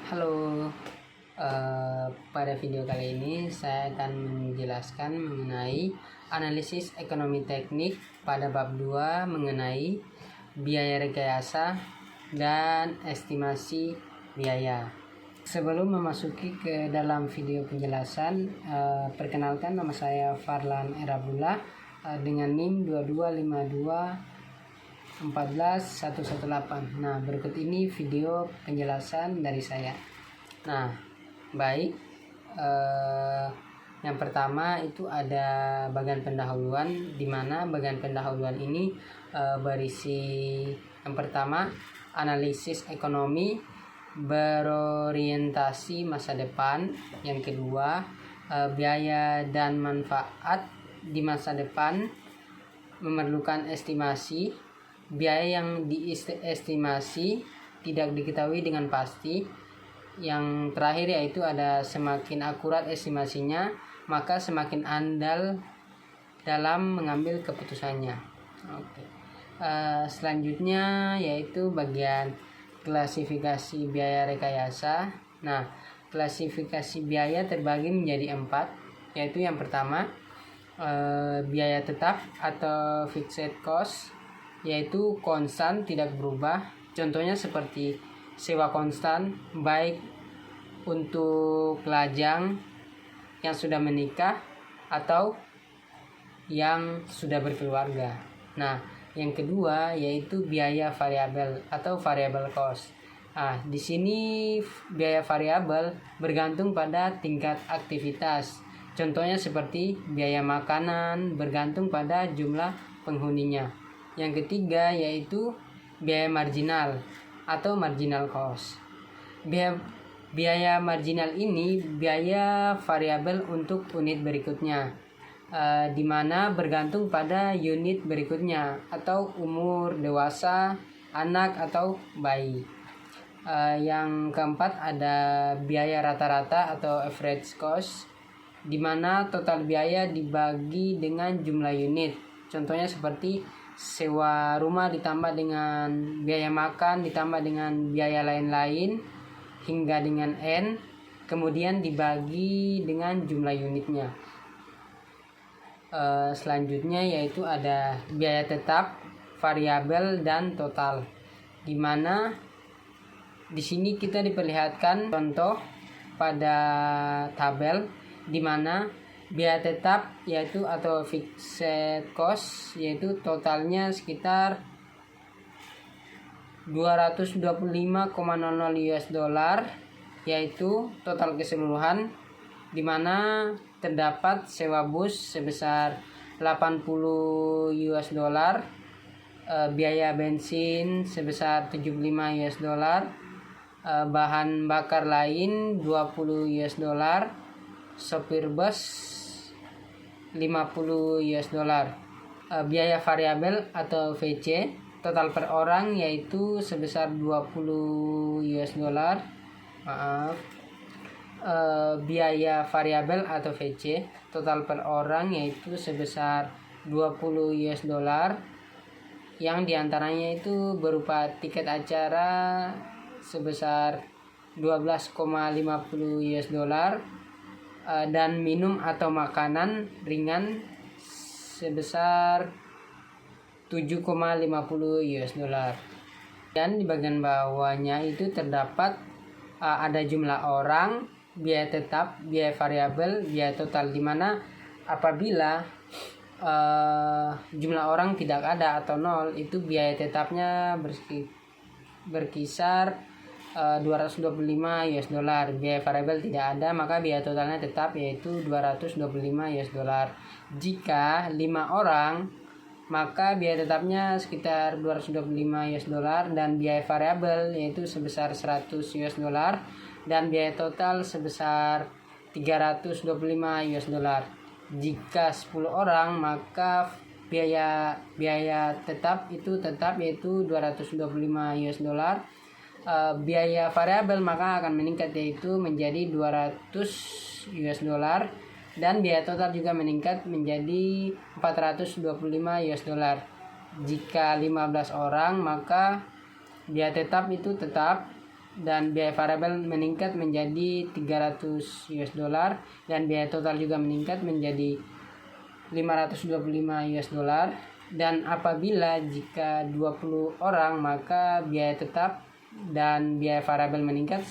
Halo, pada video kali ini saya akan menjelaskan mengenai analisis ekonomi teknik pada bab 2 mengenai biaya rekayasa dan estimasi biaya. Sebelum memasuki ke dalam video penjelasan, perkenalkan nama saya Farlan Erabullah dengan NIM 2252 14118. Nah, berikut ini video penjelasan dari saya. Nah, baik. Yang pertama itu ada bagian pendahuluan, di mana bagian pendahuluan ini berisi yang pertama analisis ekonomi berorientasi masa depan, yang kedua biaya dan manfaat di masa depan memerlukan estimasi. Biaya yang diestimasi tidak diketahui dengan pasti. Yang terakhir yaitu ada semakin akurat estimasinya, maka semakin andal dalam mengambil keputusannya. Selanjutnya yaitu bagian klasifikasi biaya rekayasa. Nah, klasifikasi biaya terbagi menjadi 4, yaitu yang pertama biaya tetap atau fixed cost, yaitu konstan tidak berubah. Contohnya seperti sewa konstan, baik untuk lajang yang sudah menikah atau yang sudah berkeluarga. Nah, yang kedua yaitu biaya variabel atau variable cost. Di sini biaya variabel bergantung pada tingkat aktivitas. Contohnya seperti biaya makanan bergantung pada jumlah penghuninya. Yang ketiga yaitu biaya marginal atau marginal cost. Biaya marginal ini biaya variabel untuk unit berikutnya, di mana bergantung pada unit berikutnya atau umur dewasa, anak atau bayi. Yang keempat ada biaya rata-rata atau average cost, di mana total biaya dibagi dengan jumlah unit. Contohnya seperti sewa rumah ditambah dengan biaya makan ditambah dengan biaya lain-lain hingga dengan N, kemudian dibagi dengan jumlah unitnya. Selanjutnya yaitu ada biaya tetap, variabel dan total, di mana di sini kita diperlihatkan contoh pada tabel di mana biaya tetap yaitu atau fixed cost yaitu totalnya sekitar 225,00 US dollar, yaitu total keseluruhan, di mana terdapat sewa bus sebesar 80 US dollar, biaya bensin sebesar 75 US dollar, bahan bakar lain 20 US dollar, sopir bus 50 US dollar. Biaya variabel atau VC total per orang yaitu sebesar 20 US dollar. Biaya variabel atau VC total per orang yaitu sebesar 20 US dollar, yang diantaranya itu berupa tiket acara sebesar 12,50 US dollar, dan minum atau makanan ringan sebesar 7,50 US dollar. Dan di bagian bawahnya itu terdapat ada jumlah orang, biaya tetap, biaya variabel, biaya total, di mana apabila jumlah orang tidak ada atau nol, itu biaya tetapnya berkisar 225 US dollar. Biaya variabel tidak ada, maka biaya totalnya tetap yaitu 225 US dollar. Jika 5 orang, maka biaya tetapnya sekitar 225 US dollar dan biaya variabel yaitu sebesar 100 US dollar dan biaya total sebesar 325 US dollar. Jika 10 orang, maka biaya tetap yaitu 225 US dollar. Biaya variabel maka akan meningkat yaitu menjadi 200 US dollar dan biaya total juga meningkat menjadi 425 US dollar. Jika 15 orang, maka biaya tetap itu tetap dan biaya variabel meningkat menjadi 300 US dollar dan biaya total juga meningkat menjadi 525 US dollar. Dan apabila jika 20 orang, maka biaya tetap dan biaya variabel meningkat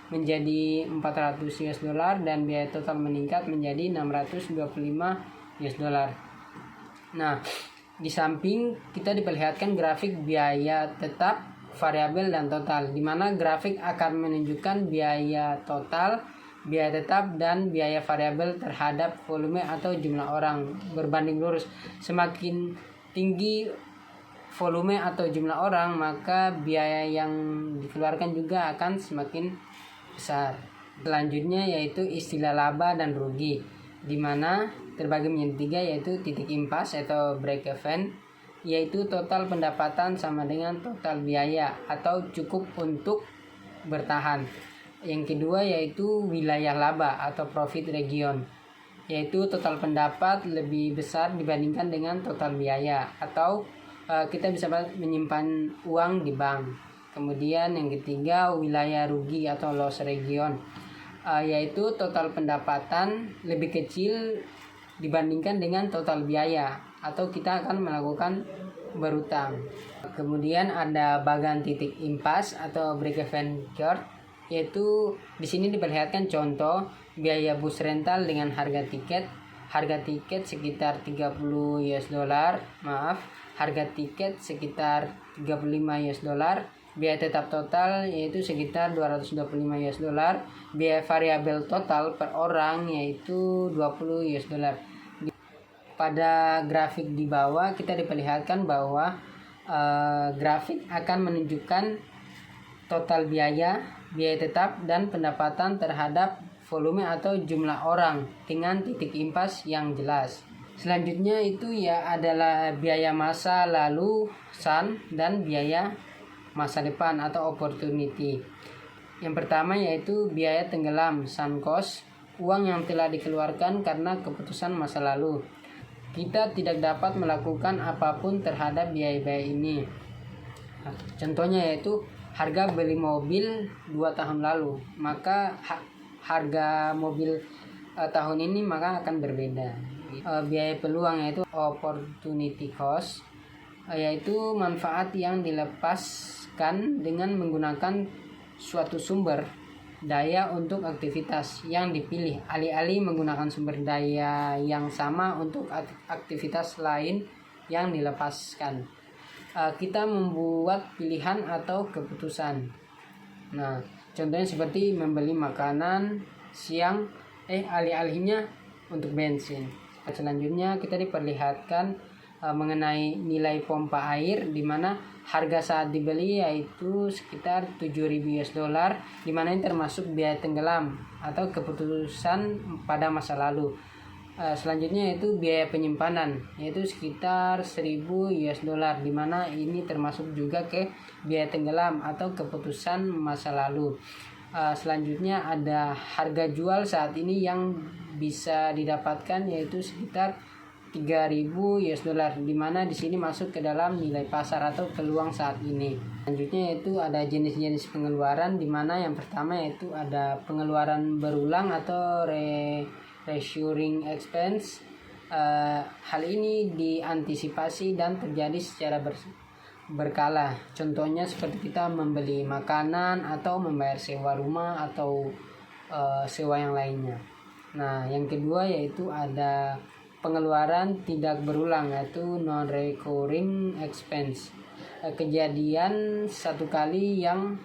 menjadi 400 US dollar dan biaya total meningkat menjadi 625 US dollar. Nah, di samping kita diperlihatkan grafik biaya tetap, variabel, dan total, di mana grafik akan menunjukkan biaya total, biaya tetap, dan biaya variabel terhadap volume atau jumlah orang berbanding lurus. Semakin tinggi volume atau jumlah orang, maka biaya yang dikeluarkan juga akan semakin besar. Selanjutnya yaitu istilah laba dan rugi, di mana terbagi menjadi 3, yaitu titik impas atau break even, yaitu total pendapatan sama dengan total biaya atau cukup untuk bertahan. Yang kedua yaitu wilayah laba atau profit region, yaitu total pendapat lebih besar dibandingkan dengan total biaya, atau kita bisa menyimpan uang di bank. Kemudian yang ketiga wilayah rugi atau loss region, yaitu total pendapatan lebih kecil dibandingkan dengan total biaya, atau kita akan melakukan berutang. Kemudian ada bagan titik impas atau break even chart, yaitu di sini diperlihatkan contoh biaya bus rental dengan harga tiket sekitar 30 US dollar, harga tiket sekitar 35 US dollar, biaya tetap total yaitu sekitar 225 US dollar, biaya variabel total per orang yaitu 20 US dollar. Pada grafik di bawah kita diperlihatkan bahwa grafik akan menunjukkan total biaya tetap, dan pendapatan terhadap volume atau jumlah orang dengan titik impas yang jelas. Selanjutnya itu adalah biaya masa lalu (SUN) dan biaya masa depan atau opportunity. Yang pertama yaitu biaya tenggelam (SUN cost), uang yang telah dikeluarkan karena keputusan masa lalu. Kita tidak dapat melakukan apapun terhadap biaya-biaya ini. Contohnya yaitu harga beli mobil 2 tahun lalu, maka harga mobil tahun ini maka akan berbeda. Biaya peluang yaitu opportunity cost, yaitu manfaat yang dilepaskan dengan menggunakan suatu sumber daya untuk aktivitas yang dipilih, alih-alih menggunakan sumber daya yang sama untuk aktivitas lain yang dilepaskan. Kita membuat pilihan atau keputusan. Nah, contohnya seperti membeli makanan siang, alih-alihnya untuk bensin. Selanjutnya kita diperlihatkan mengenai nilai pompa air, di mana harga saat dibeli yaitu sekitar 7.000 US dollar, di mana ini termasuk biaya tenggelam atau keputusan pada masa lalu. Selanjutnya yaitu biaya penyimpanan, yaitu sekitar 1.000 US dollar, di mana ini termasuk juga ke biaya tenggelam atau keputusan masa lalu. Selanjutnya ada harga jual saat ini yang bisa didapatkan yaitu sekitar 3.000 US dollar, di mana di sini masuk ke dalam nilai pasar atau peluang saat ini. Selanjutnya yaitu ada jenis-jenis pengeluaran, di mana yang pertama yaitu ada pengeluaran berulang atau recurring expense. Hal ini diantisipasi dan terjadi secara berkala. Contohnya seperti kita membeli makanan atau membayar sewa rumah atau sewa yang lainnya. Nah, yang kedua yaitu ada pengeluaran tidak berulang, yaitu non-recurring expense. Kejadian satu kali yang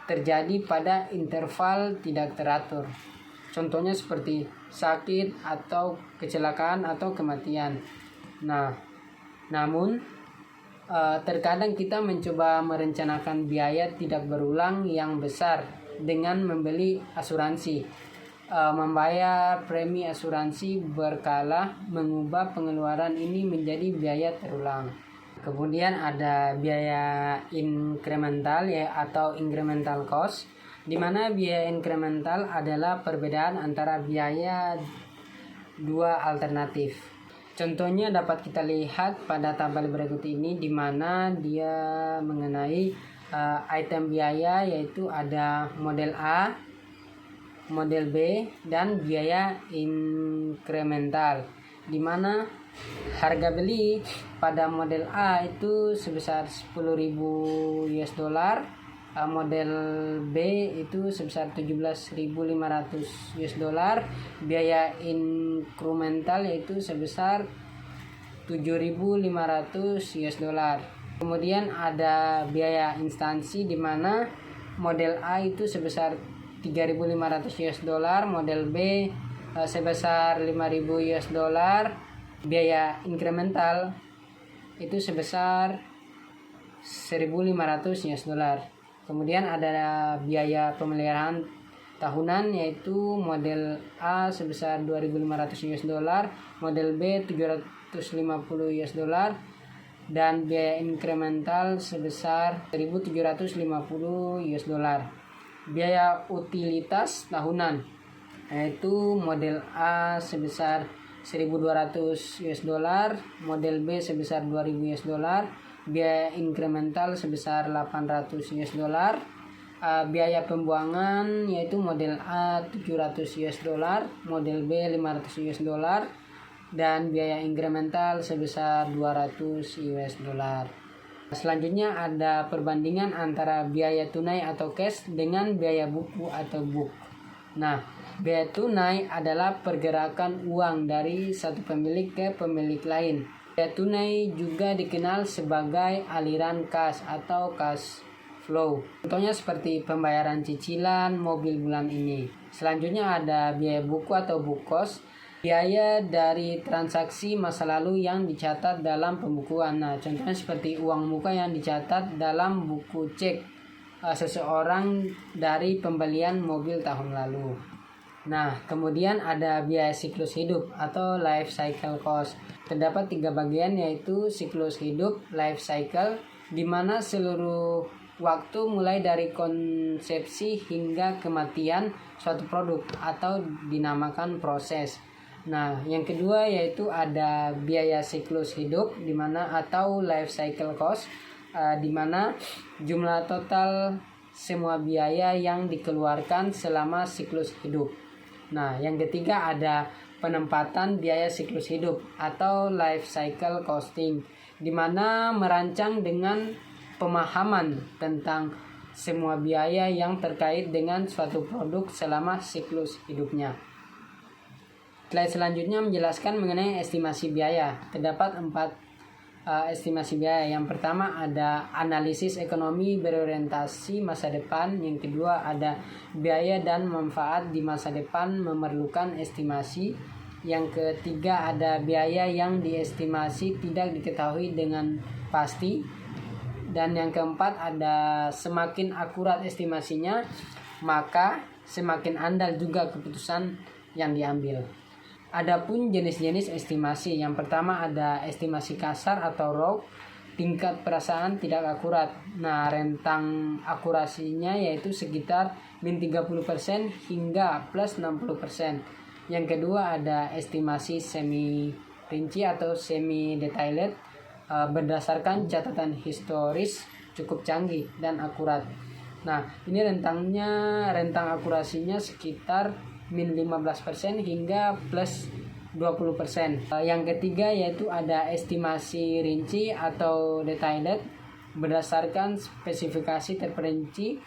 terjadi pada interval tidak teratur. Contohnya seperti sakit atau kecelakaan atau kematian. Nah, namun terkadang kita mencoba merencanakan biaya tidak berulang yang besar dengan membeli asuransi, membayar premi asuransi berkala, mengubah pengeluaran ini menjadi biaya terulang. Kemudian ada biaya incremental atau incremental cost, di mana biaya incremental adalah perbedaan antara biaya dua alternatif. Contohnya dapat kita lihat pada tabel berikut ini, di mana dia mengenai item biaya, yaitu ada model A, model B, dan biaya inkremental, di mana harga beli pada model A itu sebesar 10.000 US dollar, model B itu sebesar 17.500 US dollar, biaya inkremental yaitu sebesar 7.500 US dollar. Kemudian ada biaya instansi, di mana model A itu sebesar 3.500 US dollar, model B sebesar 5.000 US dollar, biaya inkremental itu sebesar 1.500 US dollar. Kemudian ada biaya pemeliharaan tahunan, yaitu model A sebesar 2.500 US dollar, model B 750 US dollar, dan biaya inkremental sebesar 1.750 US dollar. Biaya utilitas tahunan, yaitu model A sebesar 1.200 US dollar, model B sebesar 2.000 US dollar, biaya inkremental sebesar 800 US dollar. Biaya pembuangan, yaitu model A 700 US dollar, model B 500 US dollar, dan biaya inkremental sebesar 200 US dollar. Selanjutnya ada perbandingan antara biaya tunai atau cash dengan biaya buku atau book. Nah, biaya tunai adalah pergerakan uang dari satu pemilik ke pemilik lain. Biaya tunai juga dikenal sebagai aliran kas atau cash flow. Contohnya seperti pembayaran cicilan mobil bulan ini. Selanjutnya ada biaya buku atau book cost, biaya dari transaksi masa lalu yang dicatat dalam pembukuan. Nah, contohnya seperti uang muka yang dicatat dalam buku cek seseorang dari pembelian mobil tahun lalu. Nah, kemudian ada biaya siklus hidup atau life cycle cost. Terdapat 3 bagian, yaitu siklus hidup, life cycle, di mana seluruh waktu mulai dari konsepsi hingga kematian suatu produk atau dinamakan proses. Nah, yang kedua yaitu ada biaya siklus hidup, di mana atau life cycle cost, di mana jumlah total semua biaya yang dikeluarkan selama siklus hidup. Nah, yang ketiga ada penempatan biaya siklus hidup atau life cycle costing, di mana merancang dengan pemahaman tentang semua biaya yang terkait dengan suatu produk selama siklus hidupnya. Slide selanjutnya menjelaskan mengenai estimasi biaya. Terdapat 4 estimasi biaya. Yang pertama ada analisis ekonomi berorientasi masa depan. Yang kedua ada biaya dan manfaat di masa depan memerlukan estimasi. Yang ketiga ada biaya yang diestimasi tidak diketahui dengan pasti. Dan yang keempat ada semakin akurat estimasinya, maka semakin andal juga keputusan yang diambil. Adapun jenis-jenis estimasi, yang pertama ada estimasi kasar atau raw, tingkat perasaan tidak akurat. Nah, rentang akurasinya yaitu sekitar min 30% hingga plus 60%. Yang kedua ada estimasi semi rinci atau semi detailed, berdasarkan catatan historis cukup canggih dan akurat. Nah, ini rentang akurasinya sekitar min 15% hingga plus 20%. Yang ketiga yaitu ada estimasi rinci atau detailed, berdasarkan spesifikasi terperinci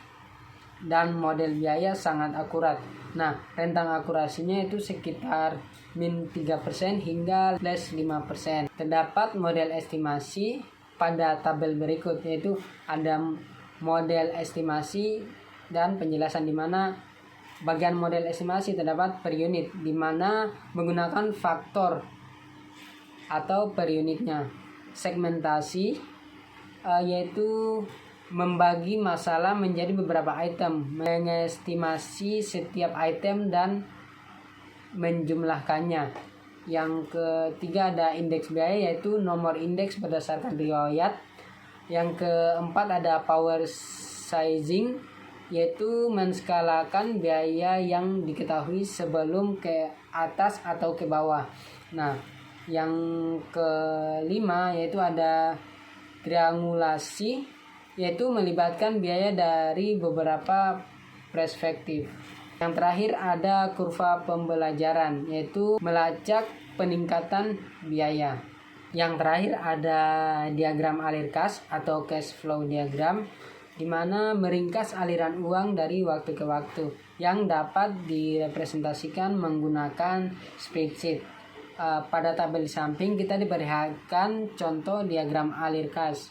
dan model biaya sangat akurat. Nah, rentang akurasinya itu sekitar min 3% hingga plus 5%. Terdapat model estimasi pada tabel berikut, yaitu ada model estimasi dan penjelasan, di mana bagian model estimasi terdapat per unit, di mana menggunakan faktor atau per unitnya. Segmentasi yaitu membagi masalah menjadi beberapa item, mengestimasi setiap item dan menjumlahkannya. Yang ketiga ada indeks biaya, yaitu nomor indeks berdasarkan riwayat. Yang keempat ada power sizing, yaitu menskalakan biaya yang diketahui sebelum ke atas atau ke bawah. Nah, yang kelima yaitu ada triangulasi, yaitu melibatkan biaya dari beberapa perspektif. Yang terakhir ada kurva pembelajaran, yaitu melacak peningkatan biaya. Yang terakhir ada diagram alir kas atau cash flow diagram, di mana meringkas aliran uang dari waktu ke waktu yang dapat direpresentasikan menggunakan spreadsheet. Pada tabel samping kita diperlihatkan contoh diagram alir kas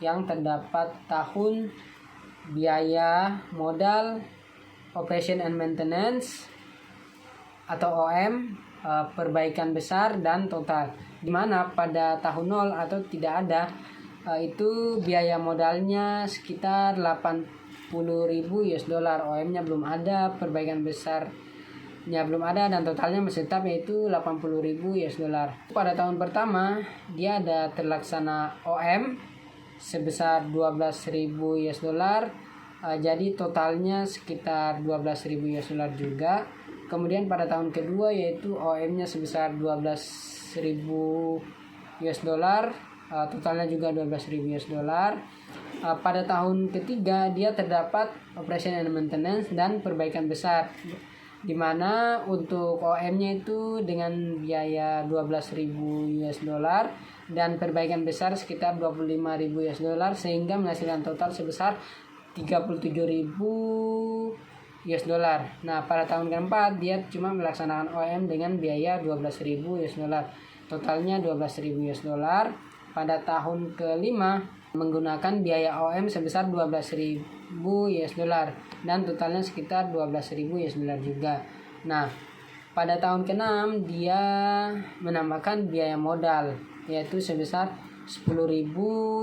yang terdapat tahun, biaya, modal, operation and maintenance atau OM, perbaikan besar, dan total. Di mana pada tahun 0 atau tidak ada, itu biaya modalnya sekitar 80.000 US dollar, OM-nya belum ada, perbaikan besarnya belum ada, dan totalnya masih tetap yaitu 80.000 US dollar. Pada tahun pertama dia ada terlaksana OM sebesar 12.000 US dollar, jadi totalnya sekitar 12.000 US dollar juga. Kemudian pada tahun kedua yaitu OM-nya sebesar 12.000 US dollar, totalnya juga 12.000 US dollar. Pada tahun ketiga dia terdapat operation and maintenance dan perbaikan besar, di mana untuk OM-nya itu dengan biaya 12.000 US dollar dan perbaikan besar sekitar 25.000 US dollar, sehingga menghasilkan total sebesar 37.000 US dollar. Nah, pada tahun keempat dia cuma melaksanakan OM dengan biaya 12.000 US dollar. Totalnya 12.000 US dollar. Pada tahun kelima menggunakan biaya OM sebesar 12.000 US dollar dan totalnya sekitar 12.000 US dollar juga. Nah, pada tahun ke-6 dia menambahkan biaya modal yaitu sebesar 10.000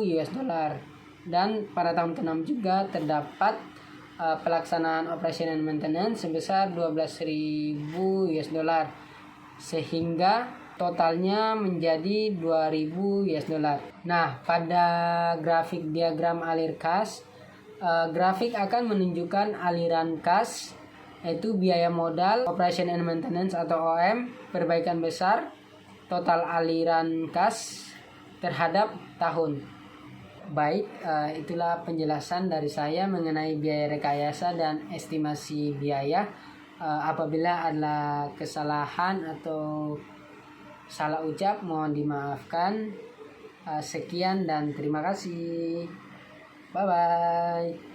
US dollar. Dan pada tahun ke-6 juga terdapat pelaksanaan operation and maintenance sebesar 12.000 US dollar, sehingga totalnya menjadi 2.000 US dollar. Nah, pada grafik diagram alir kas, grafik akan menunjukkan aliran kas, yaitu biaya modal, operation and maintenance atau OM, perbaikan besar, total aliran kas terhadap tahun. Baik, itulah penjelasan dari saya mengenai biaya rekayasa dan estimasi biaya. Apabila ada kesalahan atau salah ucap mohon dimaafkan. Sekian dan terima kasih. Bye bye.